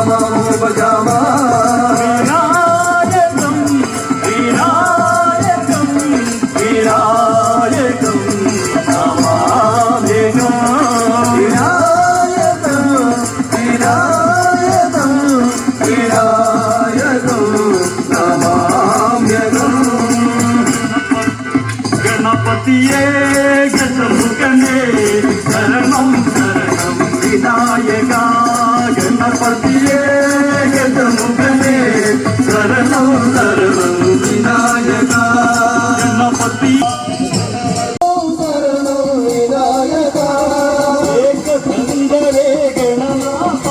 భజామా వినాయకం వినాయకం వినాయకం నమామ్యహం వినాయకం వినాయకం వినాయకం నమామ్యహం గణపతియే గజముఖనే శరణం శరణం వినాయక గణపతియే గజముఖనే శరణం శరణం వినాయక గణపతి శరణం వినాయక ఏకదండరే గణనాథ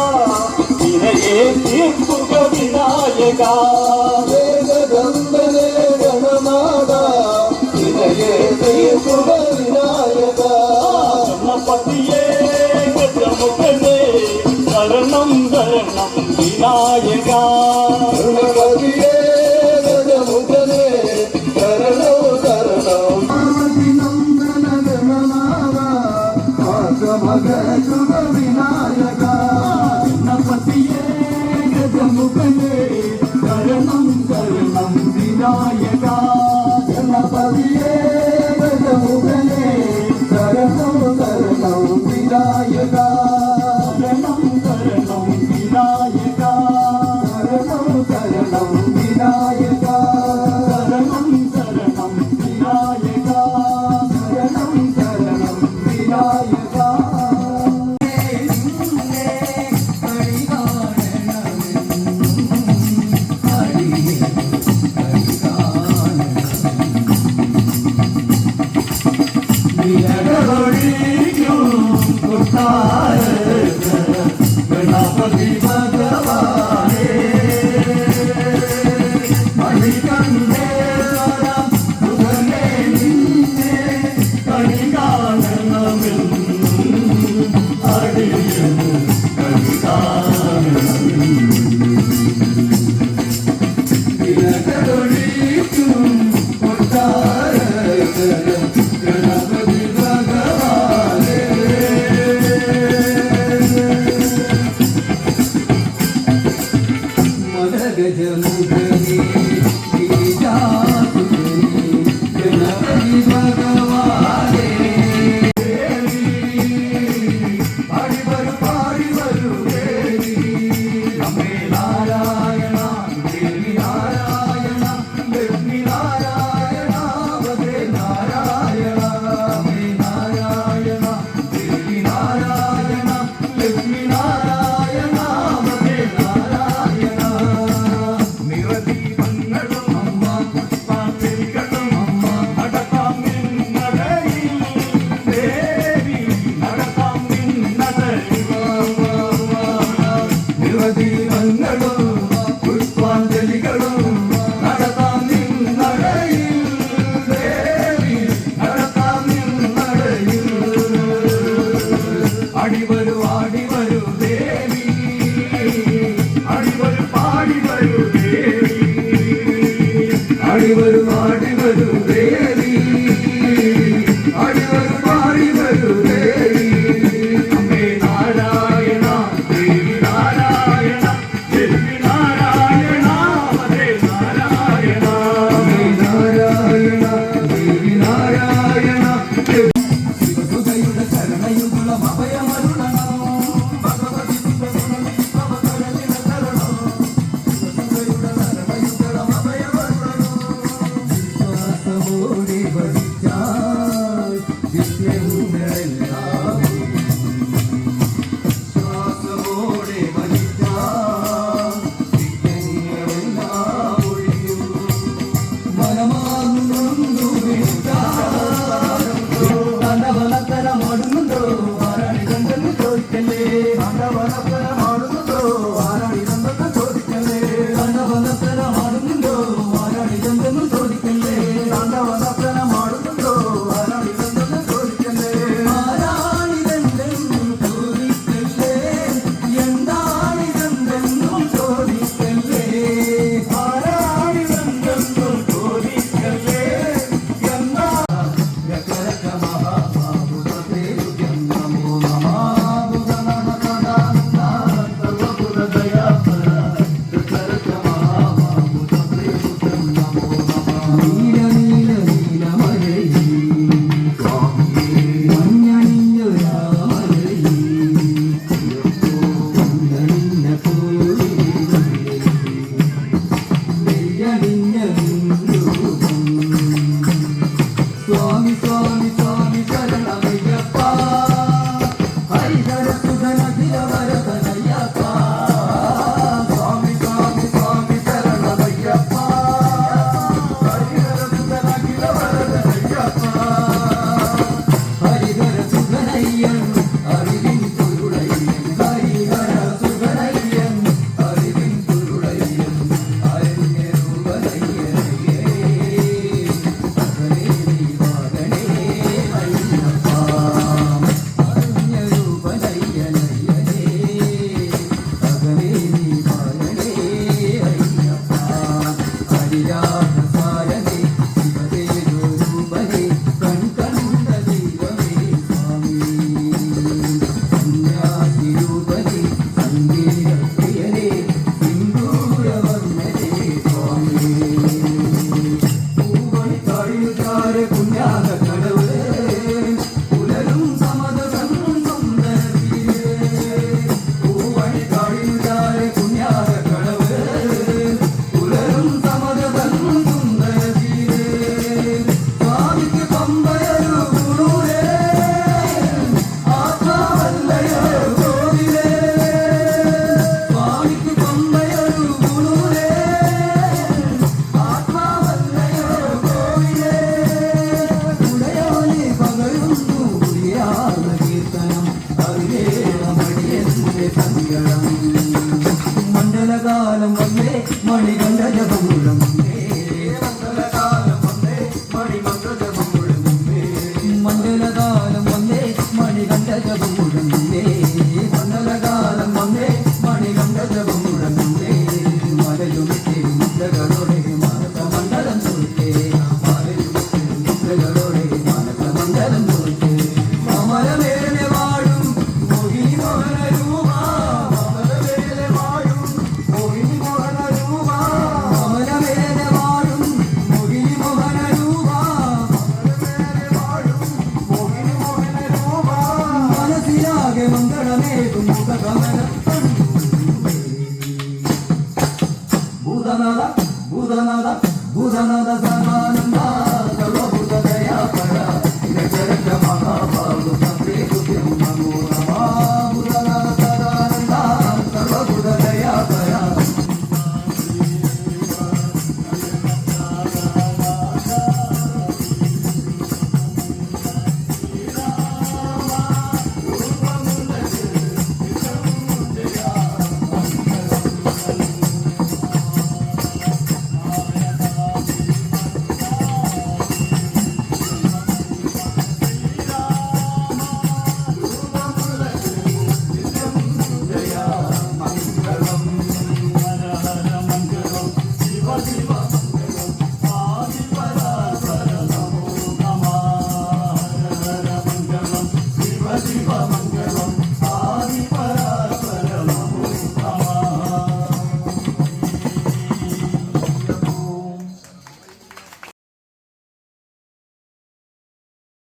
వినయే తీర్పుగ వినాయక ఏకదండరే గణనాథ వినయే తీర్పుగ వినాయక గణపతియే గజముఖనే శరణం శరణం వినాయక గణపతియే గజముఖనే శరణం శరణం నందన గణనాథ ఆగమగ శుభ వినాయక గణపతియే గజముఖనే శరణం శరణం వినాయక గణపతియే గజముఖనే శరణం శరణం వినాయక శరణం శరణం వినాయక శరణం శరణం వినాయక శరణం శరణం వినాయక శరణం శరణం వినాయక गणपति भगवाने मणिकंठेश्वर सुधने निन्ने कणिकाननमिन् अडियनु कणिकाननमिन् विरगडोळीतु कोट्टारकर गणपति भगवाने गजमुखने गणपति भगवाने पाड़ी बरु देवी नमे नारायण देवी नारायण लक्ष्मी नारायण भद्रे नारायण नमे नारायण देवी नारायण लक्ष्मी नारायण भद्रे नारायण శివ హృదయుడ శరణయుగుల అభయమరుణ ജപം മുഴങ്ങുന്നേ മണ്ഡലകാലം വന്നേ മണികണ്ഠ ജപം മുഴങ്ങുന്നേ മലയുമിട്ടേ മുദ്രകളോടെ മാനസമണ്ഡലം തോറ്റേ മലയുമിട്ടേ മുദ്രകളോടെ മാനസമണ്ഡലം തോറ്റേ അമരവേലെ വാഴും മോഹിനി മോഹന രൂപ അമരവേലെ വാഴും മോഹിനി മോഹന രൂപ അമരവേലെ വാഴും മോഹിനി മോഹന രൂപ അമരവേലെ വാഴും മോഹിനി മോഹന രൂപ മനസ്സിലാകെ മംഗളമേകും മുഖകമലം